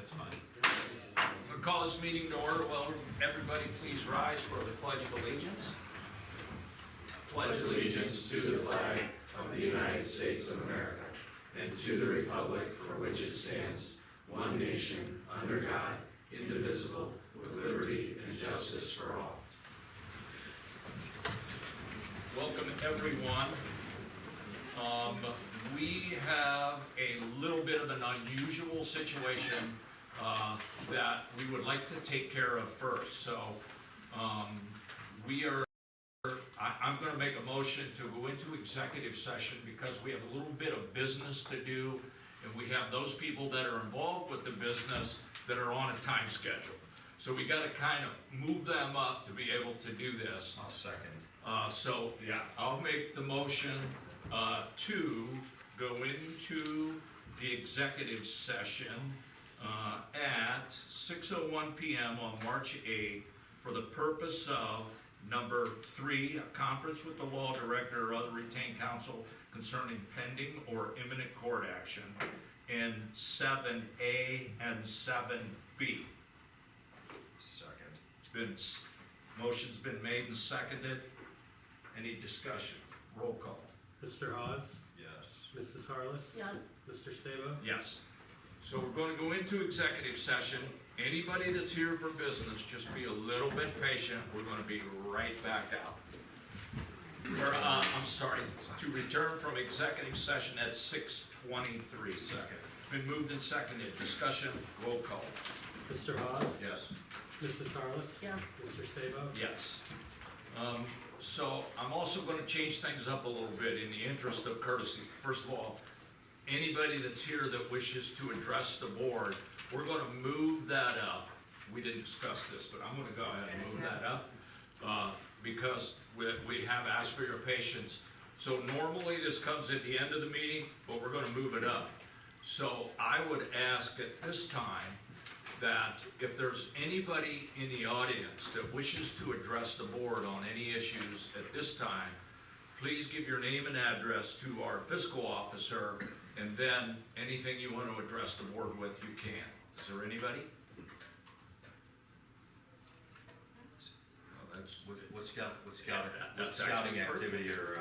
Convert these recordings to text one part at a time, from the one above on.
That's fine. I'm going to call this meeting to order. Well, everybody please rise for the Pledge of Allegiance. Pledge allegiance to the flag of the United States of America and to the republic for which it stands, one nation, under God, indivisible, with liberty and justice for all. Welcome, everyone. We have a little bit of an unusual situation that we would like to take care of first. So I'm going to make a motion to go into executive session because we have a little bit of business to do, and we have those people that are involved with the business that are on a time schedule. So we got to kind of move them up to be able to do this. I'll second. I'll make the motion to go into the executive session at 6:01 p.m. on March 8th for the purpose of number 3, a conference with the law director or other retained counsel concerning pending or imminent court action, and 7A and 7B. Second. Motion's been made and seconded. Any discussion? Roll call. Mr. Hawes? Yes. Mrs. Harless? Yes. Mr. Sabo? Yes. So we're going to go into executive session. Anybody that's here for business, just be a little bit patient. We're going to be right back out. To return from executive session at 6:23. Second. It's been moved and seconded. Discussion, roll call. Mr. Hawes? Yes. Mrs. Harless? Yes. Mr. Sabo? Yes. So I'm also going to change things up a little bit in the interest of courtesy. First of all, anybody that's here that wishes to address the board, we're going to move that up. We didn't discuss this, but I'm going to go ahead and move that up because we have asked for your patience. So normally this comes at the end of the meeting, but we're going to move it up. So I would ask at this time that if there's anybody in the audience that wishes to address the board on any issues at this time, please give your name and address to our fiscal officer, and then anything you want to address the board with, you can. Is there anybody? What's That's scouting actually perfect. activity are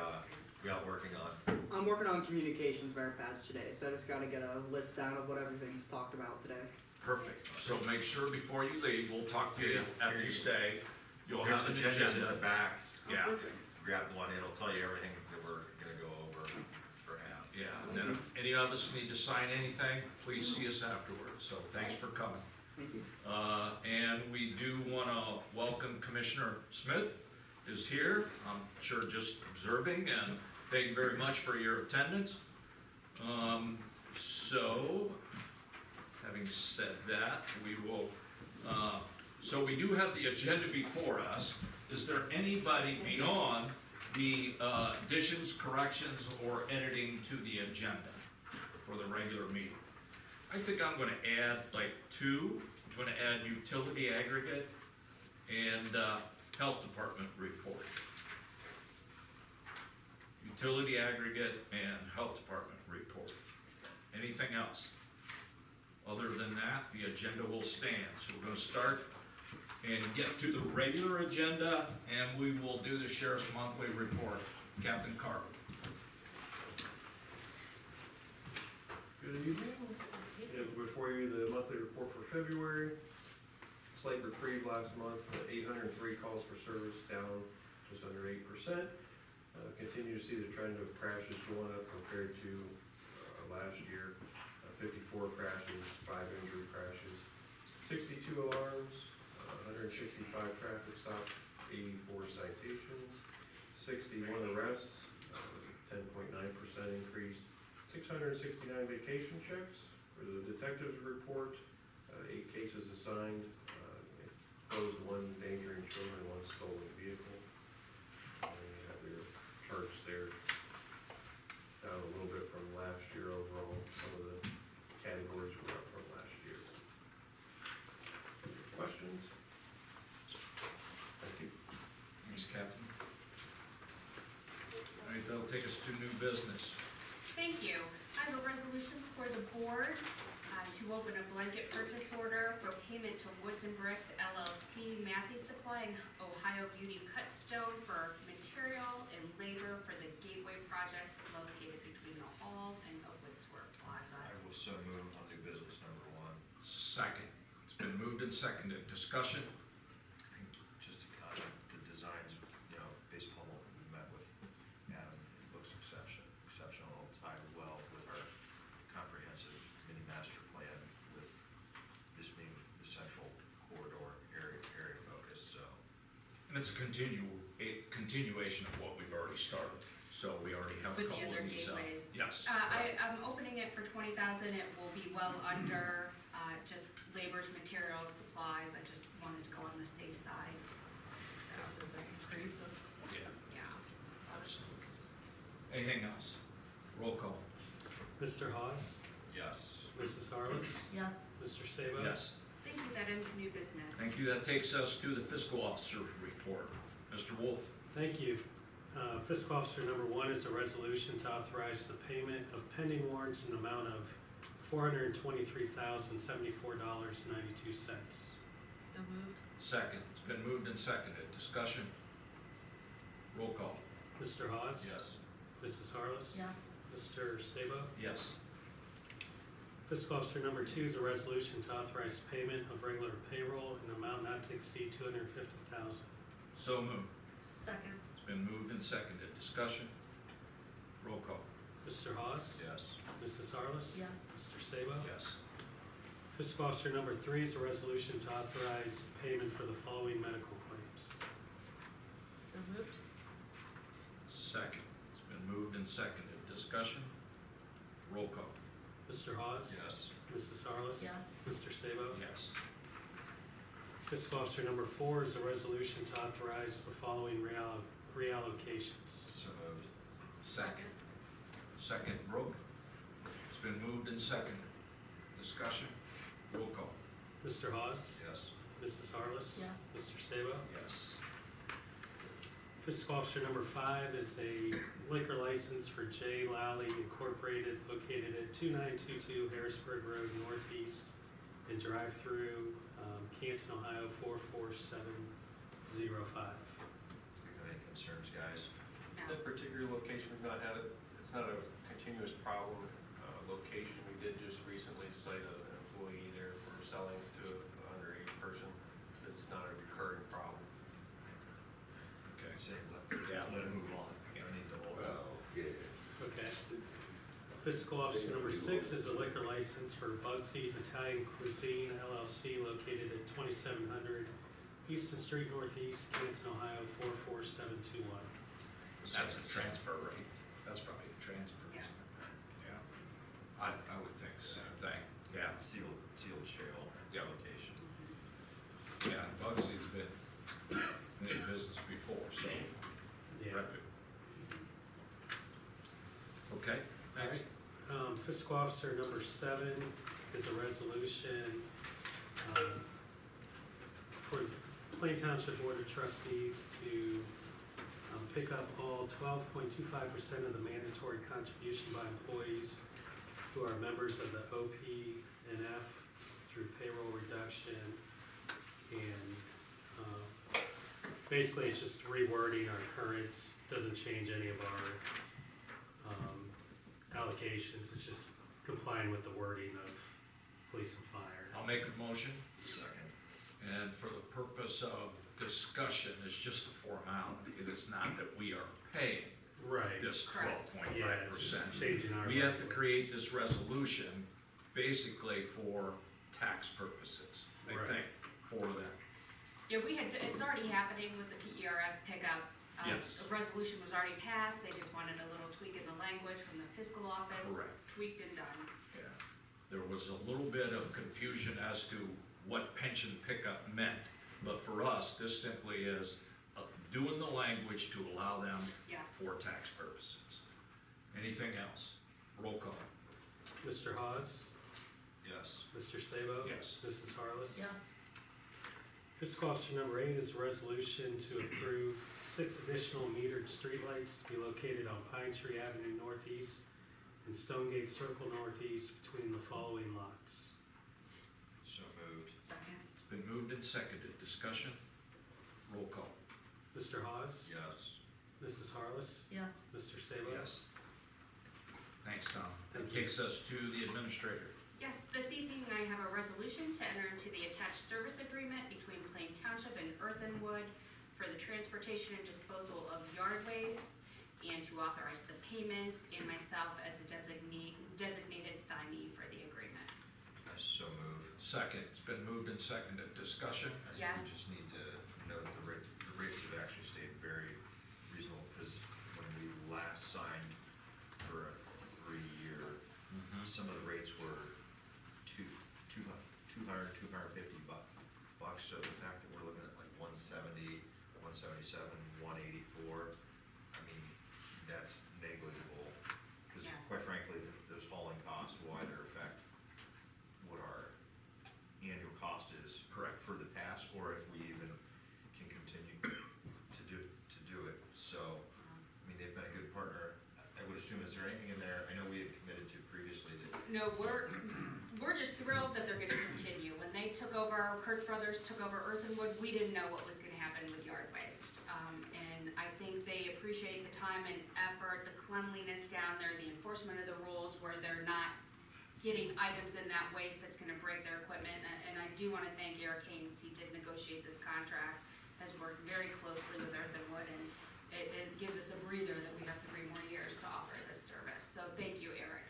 we out working on? I'm working on communications merit badge today, so I just gotta get a list down of what everything's talked about today. Perfect. So make sure before you leave, we'll talk to you after you stay. You'll Here's have an the agendas in the agenda. back. Yeah, Grab one, it'll tell you everything that we're gonna go over or have. yeah. And then if any of us need to sign anything, please see us afterwards. So thanks for coming. Thank you. And we do want to welcome Commissioner Smith is here. I'm sure just observing, and thank you very much for your attendance. So, having said that, we will, so we do have the agenda before us. Is there anybody beyond the additions, corrections, or editing to the agenda for the regular meeting? I think I'm going to add like 2. I'm going to add utility aggregate and health department report. Utility aggregate and health department report. Anything else? Other than that, the agenda will stand. So we're going to start and get to the regular agenda, and we will do the sheriff's monthly report. Captain Carver. Good evening. We have before you the monthly report for February. Slight reprieve last month, 803 calls for service, down just under 8%. Continue to see the trend of crashes going up compared to last year. 54 crashes, 5 injury crashes, 62 alarms, 165 traffic stops, 84 citations, 61 arrests, 10.9% increase, 669 vacation checks. For the detective's report, 8 cases assigned, closed 1 endangering children, 1 stolen vehicle. And you have your charts there, down a little bit from last year overall. Some of the categories were up from last year. Questions? Thank you. Thanks, Captain. All right, that'll take us to new business. Thank you. I have a resolution for the board to open a blanket immediate purchase order for payment to Woods and Bricks LLC, Matthew Supply, and Ohio Beauty Cut Stone for material and labor for the Gateway project located between the hall and the Woodsworth Plaza. I will so move on new business number one. Second. It's been moved and seconded. Discussion? Just to comment, the designs, you know, based upon what we met with Adam, it looks exceptional. It'll tie well with our comprehensive mini master plan with this being the central corridor area focus, so. And it's a continuation of what we've already started. So we already have a With the couple other of these. gateways. Yes. I'm opening it for 20,000, it will be well under, just labor's materials, supplies, I just wanted to go on the safe side. So, This is an increase of. Yeah. yeah. Absolutely. Anything else? Roll call. Mr. Hawes? Yes. Mrs. Harless? Yes. Mr. Sabo? Yes. Thank you, that ends new business. Thank you. That takes us to the fiscal officer's report. Mr. Wolf? Thank you. Fiscal Officer number 1 is a resolution to authorize the payment of pending warrants in the amount of $423,074.92. So moved. Second. It's been moved and seconded. Discussion? Roll call. Mr. Hawes? Yes. Mrs. Harless? Yes. Mr. Sabo? Yes. Fiscal Officer number 2 is a resolution to authorize payment of regular payroll in an amount not to exceed $250,000. So moved. Second. It's been moved and seconded. Discussion? Roll call. Mr. Hawes? Yes. Mrs. Harless? Yes. Mr. Sabo? Yes. Fiscal Officer number 3 is a resolution to authorize payment for the following medical claims. So moved. Second. It's been moved and seconded. Discussion? Roll call. Mr. Hawes? Yes. Mrs. Harless? Yes. Mr. Sabo? Yes. Fiscal Officer number 4 is a resolution to authorize the following reallocations. So moved. Second. Second, Brooke. It's been moved and seconded. Discussion? Roll call. Mr. Hawes? Yes. Mrs. Harless? Yes. Mr. Sabo? Yes. Fiscal Officer number 5 is a liquor license for J. Lally Incorporated located at 2922 Harrisburg Road Northeast and drive-through Canton, Ohio 44705. Any concerns, guys? No. That particular location, we've not had it, it's not a continuous problem, location. We did just recently cite an employee there for selling to an underage person. It's not a recurring problem. Okay. Say, Yeah. let it move on. You don't need to hold it. Okay. Fiscal Officer number 6 is a liquor license for Bugsy's Italian Cuisine LLC located at 2700 Easton Street Northeast, Canton, Ohio 44721. That's a transfer rate. That's probably a transfer. Yes. Yeah. I would think the same thing. Yeah. Teal Shale Yeah. location. Yeah, Bugsy's been in business before, so. Yeah. Reputable. Okay, next. Fiscal Officer number 7 is a resolution for Plain Township Board of Trustees to pick up all 12.25% of the mandatory contribution by employees who are members of the OP&F through payroll reduction. And basically, it's just rewording our current, doesn't change any of our allocations, it's just complying with the wording of police and fire. I'll make a motion, Second. and for the purpose of discussion, it's just a formality. It is not that we are paying Right. this Correct. 12.5%. Changing our. We have to language. create this resolution basically for tax purposes, I Right. think, for them. Yeah, it's already happening with the PERS pickup. Yes. The resolution was already passed, they just wanted a little tweak in the language from the fiscal office. Correct. Tweaked and done. Yeah. There was a little bit of confusion as to what pension pickup meant, but for us, this simply is doing the language to allow them Yes. for tax purposes. Anything else? Roll call. Mr. Hawes? Yes. Mr. Sabo? Yes. Mrs. Harless? Yes. Fiscal Officer number 8 is a resolution to approve 6 additional metered streetlights to be located on Pine Tree Avenue Northeast and Stonegate Circle Northeast between the following lots. and seconded, discussion, roll call. Mr. Hawes? Yes. Mrs. Harless? Yes. Mr. Sabo? Yes. Thanks, Tom. That Thank you. takes us to the administrator. Yes, this evening I have a resolution to enter into the attached service agreement between Plain Township and Earthenwood for the transportation and disposal of yard waste, and to authorize the payments and myself as the designated signee for the agreement. I so move. Second, it's been moved and seconded, discussion, I think Yes. we just need to note the rates have actually stayed very reasonable, because when we last signed for a 3-year, some of the rates were $250 bucks, so the fact that we're looking at like 170, 177, 184, I mean, that's negligible, because Yes. quite frankly, those hauling costs will either affect what our annual cost is. Correct. For the past, or if we even can continue to do it, so, I mean, they've been a good partner. I would assume, is there anything in there, I know we had committed to previously that, No, we're just thrilled that they're gonna continue. When they took over, Kirk Brothers took over Earthenwood, we didn't know what was gonna happen with yard waste. And I think they appreciate the time and effort, the cleanliness down there, the enforcement of the rules where they're not getting items in that waste that's gonna break their equipment. And I do wanna thank Eric Haynes, he did negotiate this contract, has worked very closely with Earthenwood, and it gives us a breather that we have 3 more years to offer this service. So thank you, Eric.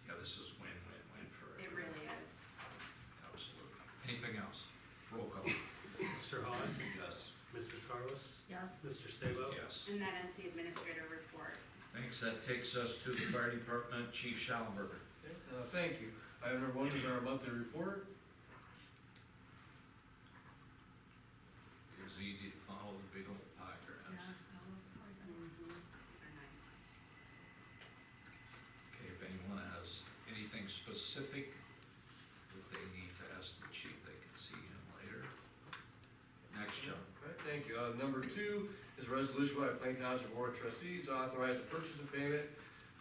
yeah, this is win-win-win for It everyone. really is. Absolutely. Anything else? Roll call. Mr. Hawes? yes, Mrs. Harless? Yes. Mr. Sabo? Yes. And that ends the administrator report. Thanks, that takes us to the fire department, Chief Schallenberger. Thank you. Item number 1 is our monthly report. It was easy to follow the big old pie graphs. They're nice. Okay, if anyone has anything specific that they need to ask the chief, they can see him later. Next, John. Right, thank you. Number 2 is a resolution by the Plain Township Board of Trustees to authorize the purchase and payment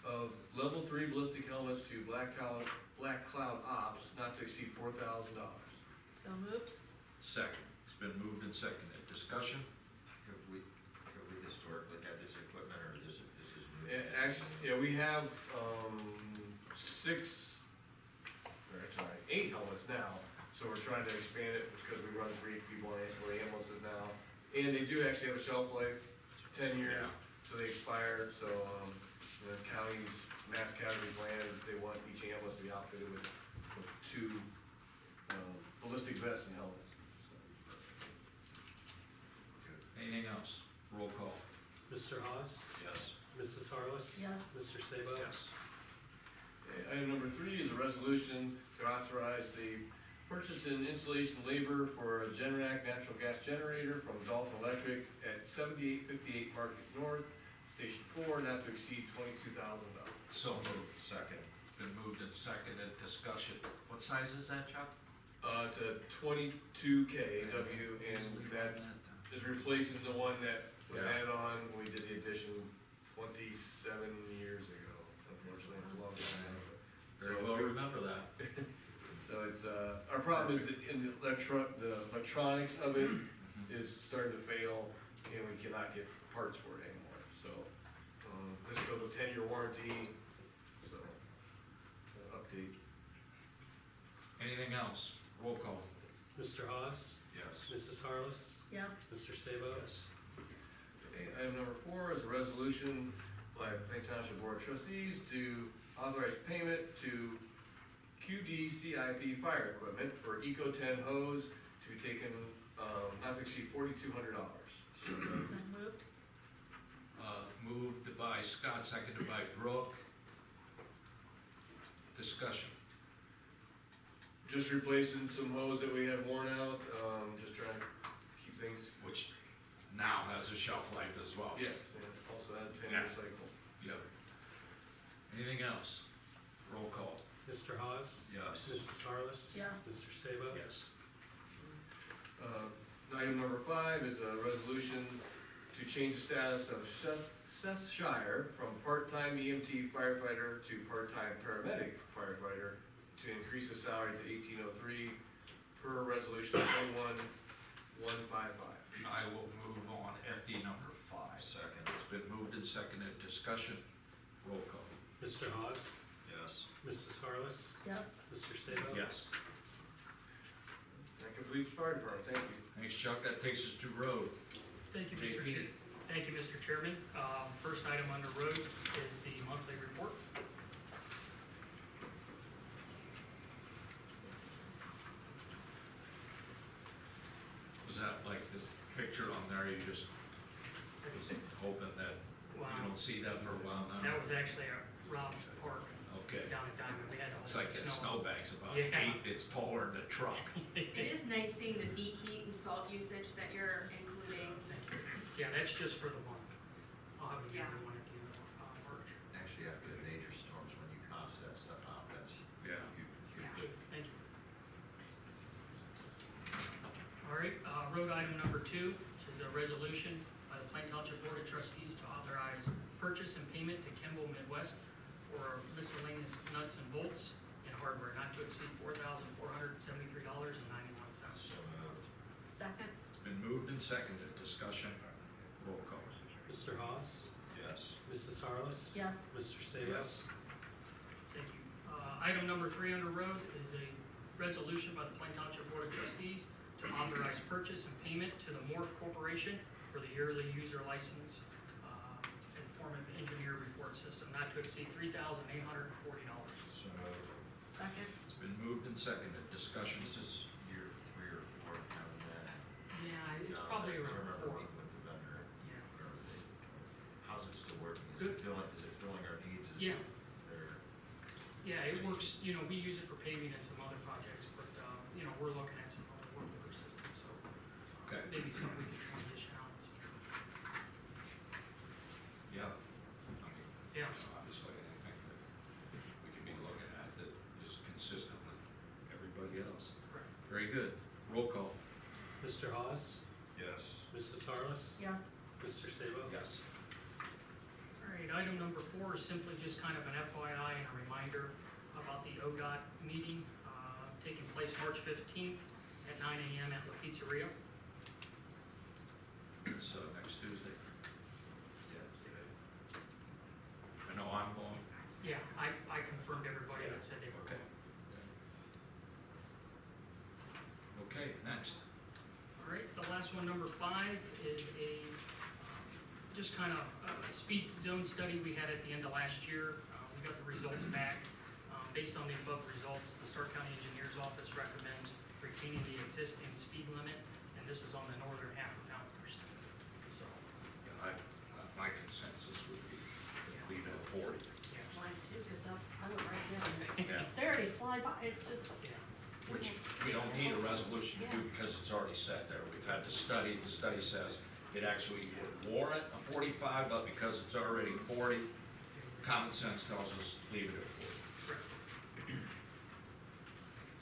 of level 3 ballistic helmets to Black Cloud Ops, not to exceed $4,000. So moved. Second, it's been moved and seconded, discussion? have we historically had this equipment, or this is new? Yeah, actually, yeah, we have 8 helmets now, so we're trying to expand it because we run 3 people on ambulances now. And they do actually have a shelf life, 10 years, Yeah. so they expired, so the county's mass casualty plan, they want each ambulance to be outfitted with 2 ballistic vests and helmets. Anything else? Roll call. Mr. Hawes? Yes, Mrs. Harless? Yes. Mr. Sabo? Yes. Okay, item number 3 is a resolution to authorize the purchase and installation labor for a Generac natural gas generator from Dolphin Electric at 7858 Market North, Station 4, not to exceed $22,000. So moved. second, Been moved and seconded, discussion. What size is that, Chuck? It's a 22 kW, and that is replacing the one that was Yeah. added on when we did the addition 27 years ago. Unfortunately, it's a long time now. but- Very so well we- remember that. So it's, our problem is that in the electronics of it is starting to fail, and we cannot get parts for it anymore, so, this goes with 10-year warranty, so, update. Anything else? Roll call. Mr. Hawes? yes, Mrs. Harless? Yes. Mr. Sabo? Yes. Okay, item number 4 is a resolution by Plain Township Board of Trustees to authorize payment to QDCIP fire equipment for Eco-10 hose to be taken, not to exceed $4,200. So moved. Moved by Scott, seconded by Brooke. Discussion. Just replacing some hose that we had worn out, just trying to keep things, Which now has a shelf life as well. yes, and also has a 10-year Yeah. cycle. Yep. Anything else? Roll call. Mr. Hawes? yes, Mrs. Harless? Yes. Mr. Sabo? Yes. Item number 5 is a resolution to change the status of Seth Shire from part-time EMT firefighter to part-time paramedic firefighter to increase his salary to $18.03 per resolution of and seconded, discussion, roll call. Mr. Hawes? Yes. Mrs. Harless? Yes. Mr. Sabo? Yes. That completes fire department, thank you. Thanks, Chuck, that takes us to road. Thank you, Mr. JP. Chair. Thank you, Mr. Chairman. First item on the road is the monthly report. Was that like the picture on there, you just was hoping that you Wow. don't see that for a while now? That was actually at Rob's Park Okay, down in Diamond. We had all looks this like that snow. snowbank's about Yeah. 8, it's taller than a truck. It is nice seeing the beet heat and salt usage that you're including. Thank you. Yeah, that's just for the month. I'll have a Yeah. yearly one at the end of March. Actually, after the major storms, when you cross that stuff out, that's Yeah. huge. Good, thank you. All right, road item number 2 is a resolution by the Plain Township Board of Trustees to authorize purchase and payment to Kimball Midwest for miscellaneous nuts and bolts and hardware not to exceed $4,473.91. So moved. Second. It's been moved and seconded, discussion, roll call. Mr. Hawes? Yes. Mrs. Harless? Yes. Mr. Sabo? Thank you. Item number 3 on the road is a resolution by the Plain Township Board of Trustees to authorize purchase and payment to the Morph Corporation for the yearly user license and form of engineer report system not to exceed $3,840. So moved. Second. It's been moved and seconded, discussion. This is year 3 or 4 having that. Yeah, it's down probably there. I around remember 4. meeting with the vendor. Yeah. Where they- How's it still working? Good. Is it filling our needs? Is Yeah. there- Yeah, it works, we use it for paving and some other projects, but, we're looking at some other work order systems, so Okay, maybe something we can transition out. yeah. I mean, Yeah. obviously, I think that we can be looking at that is consistent with everybody else. Correct. Very good, roll call. Mr. Hawes? Yes. Mrs. Harless? Yes. Mr. Sabo? Yes. All right, item number 4 is simply just kind of an FYI and a reminder about the ODOT meeting taking place March 15th at 9 a.m. at La Pizzeria. It's next Tuesday. Yeah. I know I'm going. Yeah, I confirmed everybody that said they were Okay. Okay, next. All right, the last one, number 5, is just kind of a speed zone study we had at the end of last year. We got the results back. Based on the above results, the Stark County Engineers Office recommends retaining the existing speed limit, and this is on the northern half of town first. So, Yeah, my consensus would be leave it at 40. yeah, Mine too, because I went right down. Yeah. They already fly by, it's just, yeah. Which we don't need a resolution to do because it's already set there. We've had the study says it actually would warrant a 45, but because it's already 40, common sense tells us leave it at 40. Correct.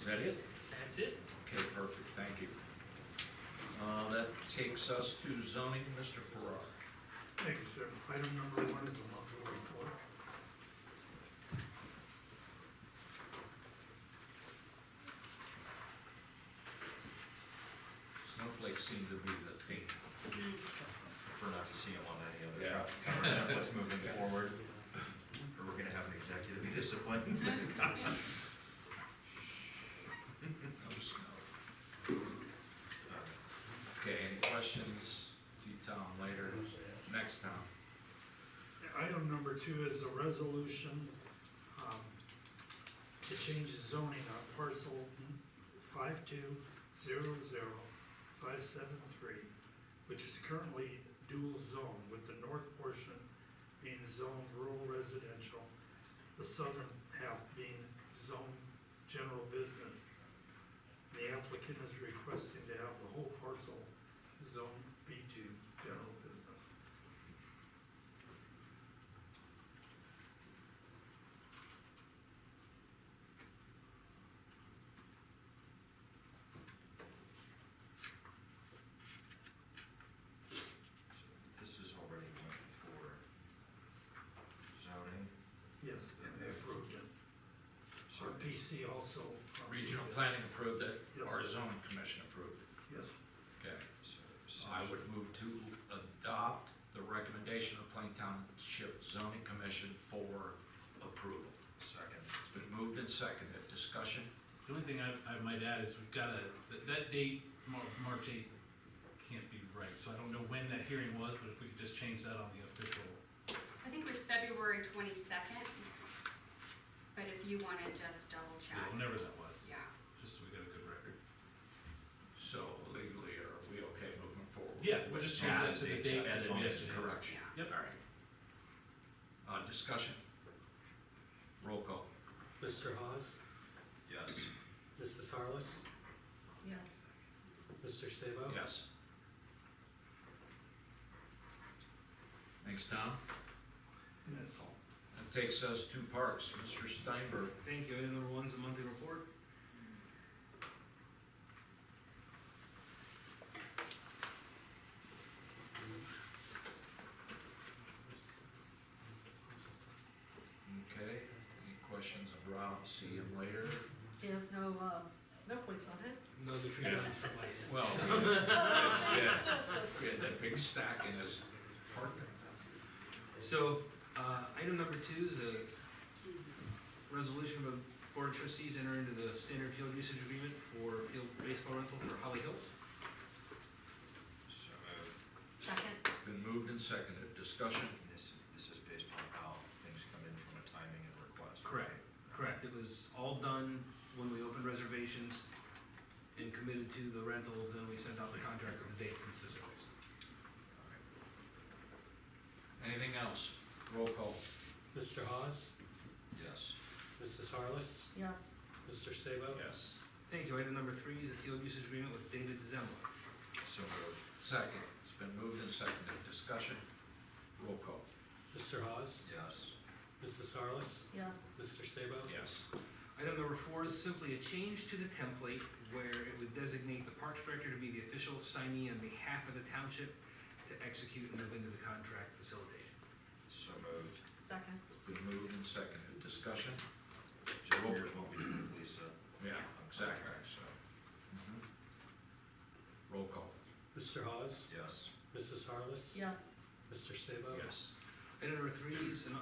Is that it? That's it. Okay, perfect, thank you. That takes us to zoning, Mr. Farrar. Thank you, sir. Item number 1 is a monthly report. Snowflakes seem to be the theme. Prefer not to see them on any other Yeah. traffic cameras and what's moving forward. Or we're gonna have an executive be disciplined. No snow. Okay, any questions? See Tom later. Next Tom. Item number 2 is a resolution to change the zoning on parcel 5200-573, which is currently dual zone, with the north portion being zoned rural residential, the southern half being zoned general business. The applicant is requesting to have the whole parcel zone B2 general business. This is already went for zoning. Yes, and they approved it. So RPC also. Regional planning approved it, Yes. our zoning commission approved it. Yes. Okay. So I would move to adopt the recommendation of Plain Township Zoning Commission for approval. Second. It's been moved and seconded. Discussion? The only thing I might add is we've got that date, March 8th, can't be right, so I don't know when that hearing was, but if we could just change that on the official. I think it was February 22nd, but if you wanna just double check. Whenever that was, Yeah. just so we got a good record. So legally, are we okay moving forward? Yeah, we'll just change that to the date As as long as it it's is. correction. Yeah. Yep. All right. Discussion? Roll call. Mr. Hawes? Yes. Mrs. Harless? Yes. Mr. Sabo? Yes. Thanks, Tom. And that's all. That takes us to parks. Mr. Steinberg. Thank you. Item number 1 is the monthly report. Okay, any questions of Rob? See him later. He has no, snowflakes on his. No, the tree lines for lights. Well, Oh, we had that big stack in his parking. So, item number 2 is a resolution of the Board of Trustees enter into the standard field usage agreement for field baseball rental for Holly Hills. So moved. Second. It's been moved and seconded. Discussion? This is based on how things come in from a timing and request. Correct. Correct, it was all done when we opened reservations and committed to the rentals, then we sent out the contract with dates and specifics. Anything else? Roll call. Mr. Hawes? Yes. Mrs. Harless? Yes. Mr. Sabo? Yes. Thank you, item number 3 is a field usage agreement with David Zemler. So moved. Second. It's been moved and seconded. Discussion? Roll call. Mr. Hawes? Yes. Mrs. Harless? Yes. Mr. Sabo? Yes. Item number 4 is simply a change to the template where it would designate the Parks Director to be the official signee on behalf of the township to execute and move into the contract facilitation. So moved. Second. Been moved and seconded. Discussion? Just here's what we do with Lisa. Yeah, on exactly. contract, so, Mhm. Roll call. Mr. Hawes? yes. Mrs. Harless? Yes. Mr. Sabo? Yes. Item number 3 is a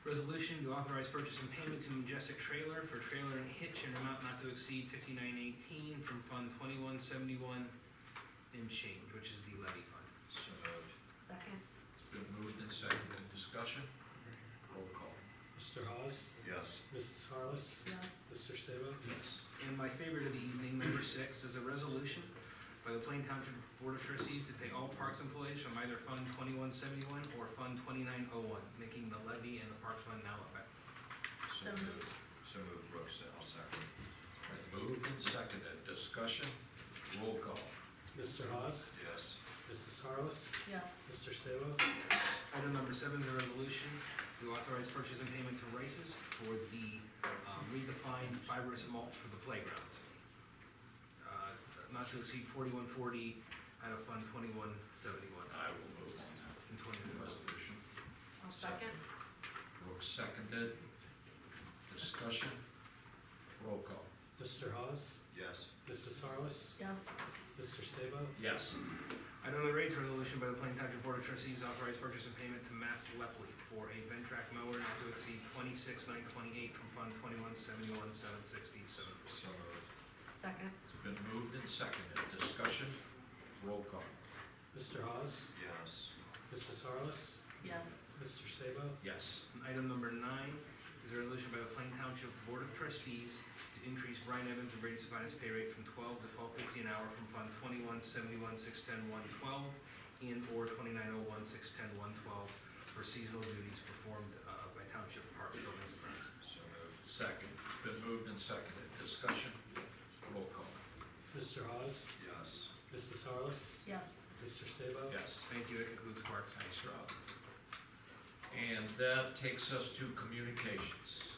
resolution to authorize purchase and payment to Majestic Trailer for trailer and hitch in amount not to exceed $59.18 from Fund 2171 and change, which is the levy fund. So moved. Second. It's been moved and seconded. Discussion? Roll call. Mr. Hawes? Yes. Mrs. Harless? Yes. Mr. Sabo? Yes. And my favorite of the evening, number 6, is a resolution by the Plain Township Board of Trustees to pay all parks employees from either Fund 2171 or Fund 2901, making the levy and the parks fund now effective. So moved. So moved, Brooks, I'll second. Been moved and seconded. Discussion? Roll call. Mr. Hawes? Yes. Mrs. Harless? Yes. Mr. Sabo? Item number 7 is a resolution to authorize purchase and payment to Rices for the redefined fibrous mulch for the playgrounds. Not to exceed $41.40 out of Fund 2171 I will move on that. in 2021. Resolution. I'll second. Brooks seconded. Discussion? Roll call. Mr. Hawes? Yes. Mrs. Harless? Yes. Mr. Sabo? Yes. Item number 8 is a resolution by the Plain Township Board of Trustees authorize purchase and payment to Mass Lepley for a Ventrac mower not to exceed $26,928 from Fund 2171 760 So moved. Second. It's been moved and seconded. Discussion? Roll call. Mr. Hawes? Yes. Mrs. Harless? Yes. Mr. Sabo? Yes. Item number 9 is a resolution by the Plain Township Board of Trustees to increase Brian Evans and Brady Sabinas' pay rate from $12 to $12.50 an hour from Fund 2171 610 112 and or 2901 610 112 for seasonal duties performed by Township Parks Buildings and Grounds. So moved. Second. It's been moved and seconded. Discussion? Roll call. Mr. Hawes? Yes. Mrs. Harless? Yes. Mr. Sabo? Yes. Thank you, that concludes Parks. Thanks, Rob. And that takes us to communications.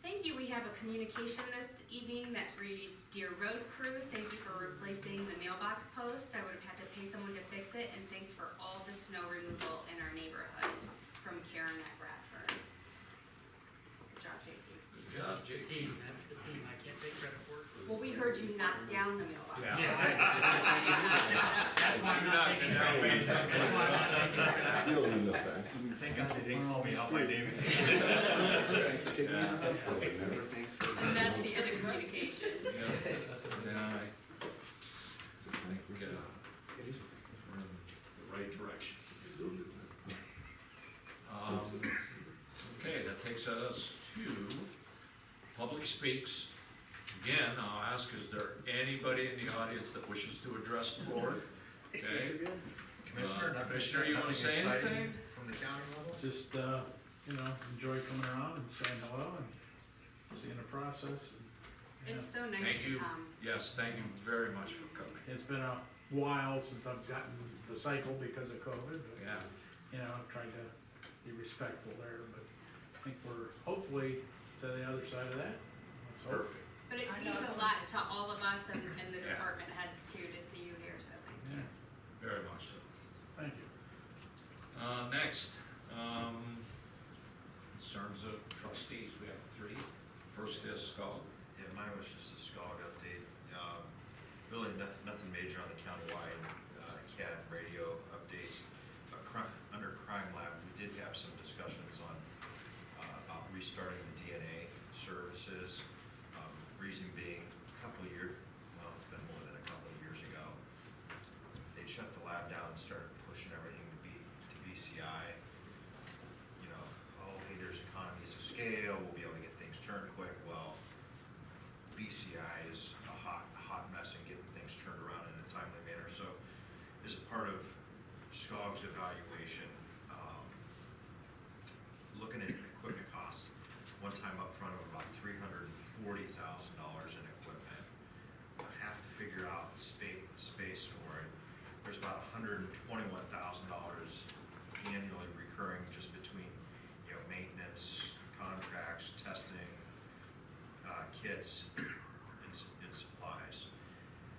Thank you. We have a communication this evening that reads, "Dear road crew, thank you for replacing the mailbox post. I would have had to pay someone to fix it, and thanks for all the snow removal in our neighborhood." From Karen at Bradford. Good job, JP. Good job, That's the Jake. team, that's the team, I can't take credit for it. Well, we heard you knock down the mailbox. Yeah. That's why I'm not taking credit. That's why I'm not God they didn't call me out by name. And that's the end of communication. Yeah, I think we're in the right direction. Okay, that takes us to public speaks. Again, I'll ask, is there anybody in the audience that wishes to address the board? Okay, Commissioner, you wanna say anything? From the county level? Just, enjoy coming around and saying hello and seeing the process. And, It's so nice Thank to you. come. Yes, thank you very much for coming. It's been a while since I've gotten the cycle because of COVID, but, Yeah, I've tried to be respectful there, but I think we're hopefully to the other side of that. Let's hope. perfect. But it I means know. a lot to all of us and the Yeah. department heads too, to see you here, so thank you. Yeah, Very much so. thank you. Next, concerns of trustees, we have 3. First is SCOG. Yeah, mine was just a SCOG update. Really nothing major on the countywide CAD radio update. Under Crime Lab, we did have some discussions on about restarting the DNA services. Reason being, a couple of years, well, it's been more than a couple of years ago, they shut the lab down and started pushing everything to BCI. You know, oh, hey, there's economies of scale, we'll be able to get things turned quick. Well, BCI is a hot mess in getting things turned around in a timely manner. So as a part of SCOG's evaluation, looking at equipment costs, one time upfront of about $340,000 in equipment. I have to figure out space for it. There's about $121,000 annually recurring just between, maintenance, contracts, testing, kits, and supplies.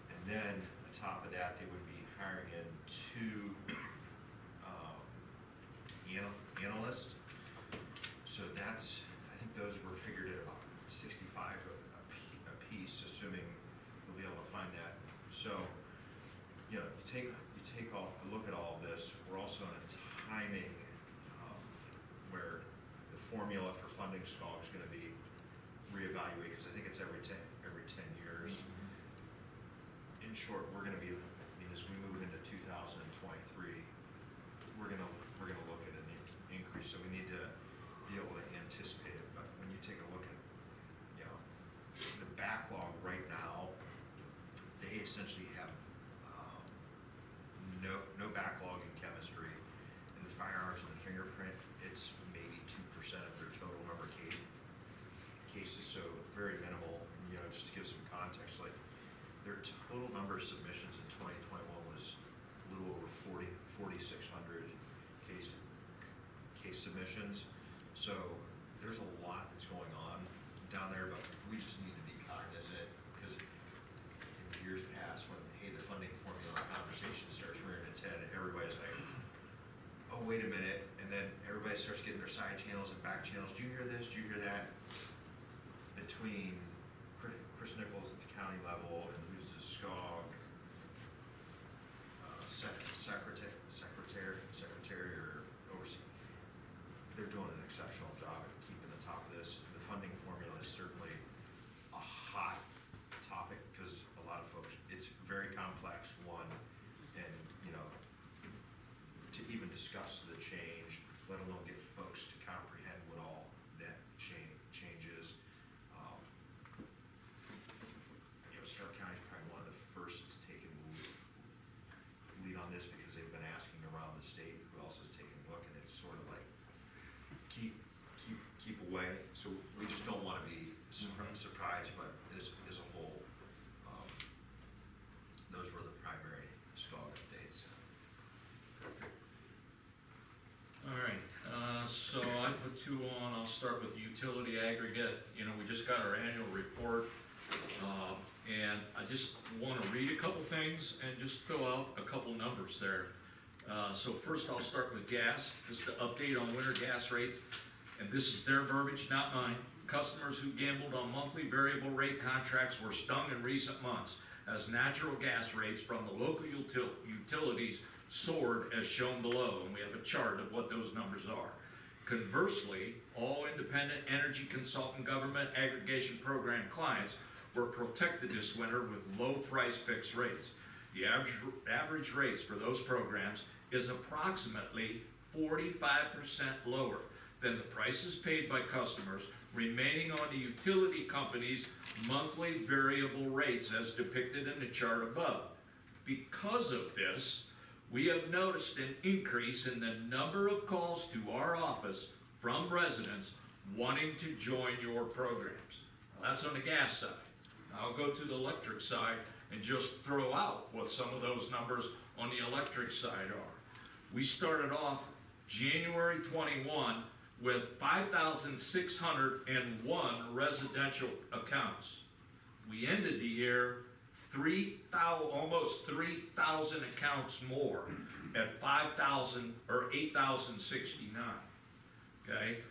And then on top of that, they would be hiring in 2 analysts. So that's, I think those were figured at about 65 a piece, assuming we'll be able to find that. So, you take a look at all of this. We're also in a timing where the formula for funding SCOG is going to be reevaluated, because I think it's every 10 years. In short, we're going to be, as we move into 2023, we're going to look at an increase. So we need to be able to anticipate it. But when you take a look at, the backlog right now, they essentially have no backlog in chemistry. In the firearms and the fingerprint, it's maybe 2% of their total number of cases, so very minimal. And, just to give some context, like their total number of submissions in 2021 was a little over 4,600 case submissions. So there's a lot that's going on down there, but we just need to be cognizant, because in years past, when, hey, the funding formula conversation starts rearing its head, everybody's like, oh, wait a minute, and then everybody starts getting their side channels and back channels. Did you hear this? Did you hear that? Between Chris Nichols at the county level and who's the SCOG secretary or overseer, they're doing an exceptional job at keeping the top of this. The funding formula is certainly a hot topic, because a lot of folks, it's very complex, one, and, to even discuss the change, let alone get folks to comprehend what all that change is. Stark County is probably one of the first that's taken lead on this, because they've been asking around the state who else is taking a look, and it's sort of like keep away. So we just don't want to be surprised, but as a whole, those were the primary SCOG updates. All right, so I put 2 on. I'll start with the utility aggregate. We just got our annual report. And I just want to read a couple things and just throw out a couple numbers there. So first I'll start with gas, just the update on winter gas rates. And this is their verbiage, not mine. Customers who gambled on monthly variable rate contracts were stung in recent months as natural gas rates from the local utilities soared as shown below. And we have a chart of what those numbers are. Conversely, all independent energy consultant government aggregation program clients were protected this winter with low price fixed rates. The average rates for those programs is approximately 45% lower than the prices paid by customers remaining on the utility company's monthly variable rates as depicted in the chart above. Because of this, we have noticed an increase in the number of calls to our office from residents wanting to join your programs. Now, that's on the gas side. I'll go to the electric side and just throw out what some of those numbers on the electric side are. We started off January 21 with 5,601 residential accounts. We ended the year almost 3,000 accounts more at 5,000 or 8,069. Okay,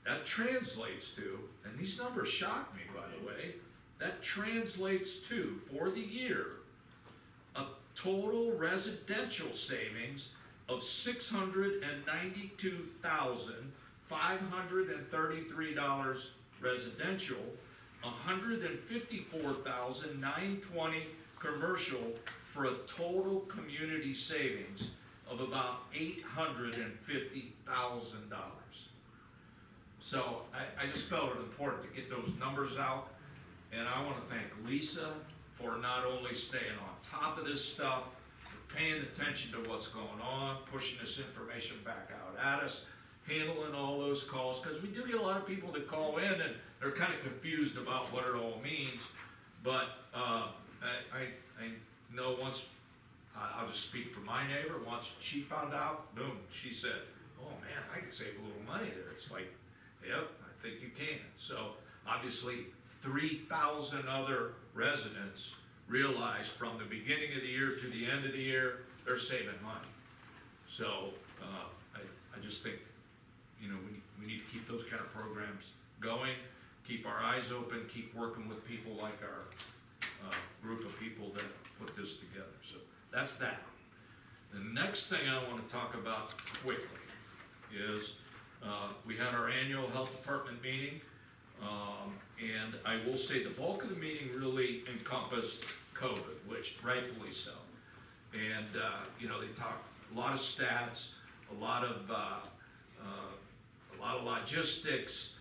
that translates to, and these numbers shock me by the way, that translates to, for the year, a total residential savings of $692,533 residential, $154,920 commercial, for a total community savings of about $850,000. So I just felt it important to get those numbers out, and I want to thank Lisa for not only staying on top of this stuff, but paying attention to what's going on, pushing this information back out at us, handling all those calls, because we do get a lot of people that call in and they're kind of confused about what it all means. But I know once, I'll just speak for my neighbor, once she found out, boom, she said, oh man, I can save a little money there. It's like, yep, I think you can. So obviously 3,000 other residents realized from the beginning of the year to the end of the year, they're saving money. So I just think, you know, we need to keep those kind of programs going, keep our eyes open, keep working with people like our group of people that put this together. So that's that. The next thing I want to talk about quickly is we had our annual health department meeting, and I will say the bulk of the meeting really encompassed COVID, which rightfully so. And you know, they talked a lot of stats, a lot of logistics,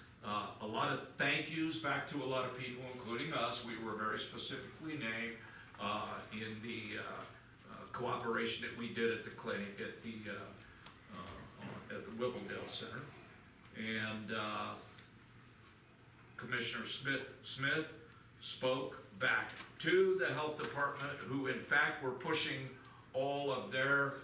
a lot of thank yous back to a lot of people, including us. We were very specifically named in the cooperation that we did at the clinic at the Wilkendale Center. And Commissioner Smith spoke back to the health department, who in fact were pushing all of their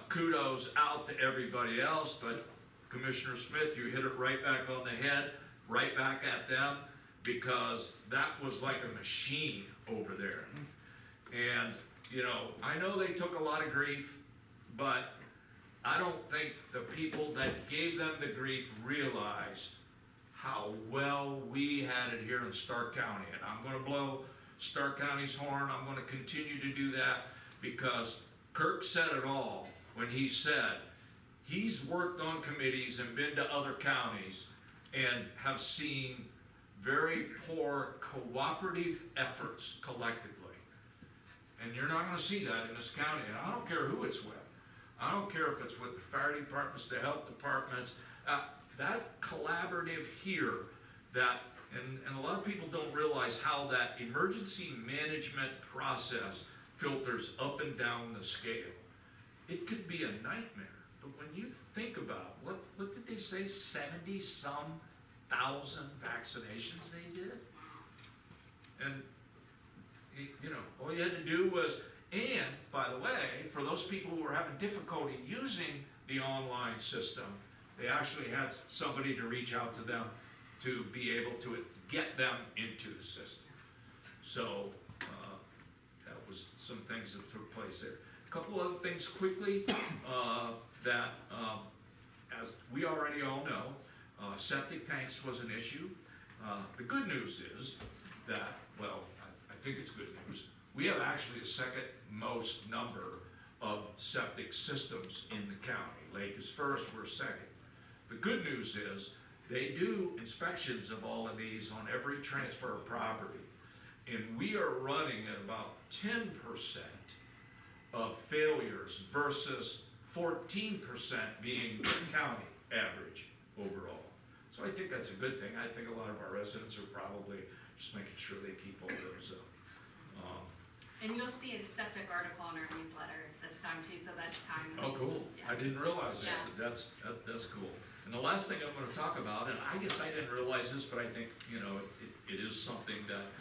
kudos out to everybody else. But Commissioner Smith, you hit it right back on the head, right back at them, because that was like a machine over there. And you know, I know they took a lot of grief, but I don't think the people that gave them the grief realized how well we had it here in Stark County. And I'm going to blow Stark County's horn. I'm going to continue to do that, because Kirk said it all when he said he's worked on committees and been to other counties and have seen very poor cooperative efforts collectively. And you're not going to see that in this county. And I don't care who it's with. I don't care if it's with the fire departments, the health departments. That collaborative here, and a lot of people don't realize how that emergency management process filters up and down the scale. It could be a nightmare, but when you think about what did they say, 70-some thousand vaccinations they did? And you know, all you had to do was, and by the way, for those people who were having difficulty using the online system, they actually had somebody to reach out to them to be able to get them into the system. So that was some things that took place there. A couple other things quickly that, as we already all know, septic tanks was an issue. The good news is that, well, I think it's good news. We have actually the second most number of septic systems in the county. Lake is first, we're second. The good news is, they do inspections of all of these on every transfer of property. And we are running at about 10% of failures versus 14% being the county average overall. So I think that's a good thing. I think a lot of our residents are probably just making sure they keep all those up. And you'll see a septic article in our newsletter this time too, so that's timely. Oh, cool. I Yeah. didn't realize that, Yeah. but that's cool. And the last thing I'm gonna talk about, and I guess I didn't realize this, but I think, it is something that,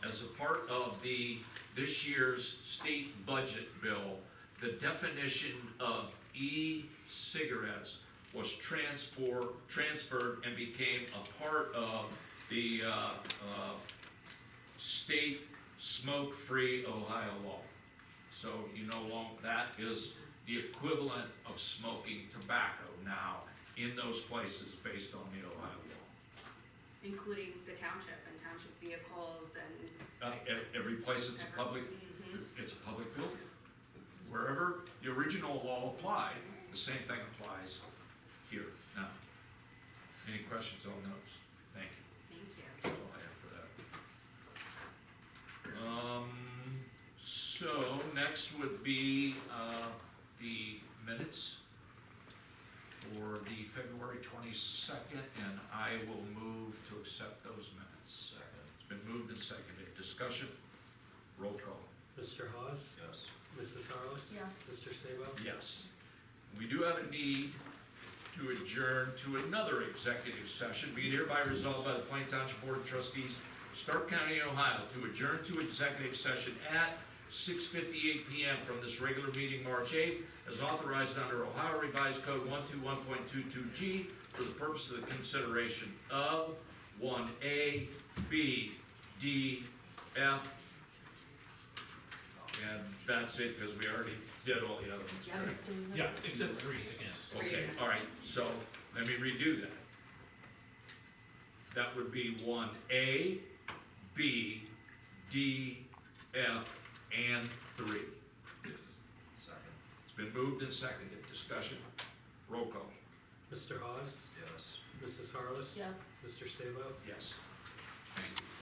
as a part of this year's state budget bill, the definition of e-cigarettes was transferred and became a part of the, state smoke-free Ohio law. So that is the equivalent of smoking tobacco now in those places based on the Ohio law. Including the township and township vehicles and. Every place it's a public, it's a public building. Wherever the original law applied, the same thing applies here now. Any questions on those? Thank you. Thank you. That's all I have for that. So next would be, the minutes for the February 22nd, and I will move to accept those minutes. Second. It's been moved and seconded. Discussion? Roll call. Mr. Hawes? Yes. Mrs. Harless? Yes. Mr. Sabo? Yes. We do have a need to adjourn to another executive session. Be it hereby resolved by the Plain Township Board of Trustees, Stark County, Ohio, to adjourn to executive session at 6:58 PM from this regular meeting, March 8th, as authorized under Ohio Revised Code 121.22G for the purpose of the consideration of 1A, B, D, F, and that's it, because we already did all the other ones, Yeah, right? doing this. Yeah, except 3 again. Okay, all right, so let me redo that. That would be 1A, B, D, F, and 3. Second. It's been moved and seconded. Discussion? Roll call. Mr. Hawes? Yes. Mrs. Harless? Yes. Mr. Sabo? Yes.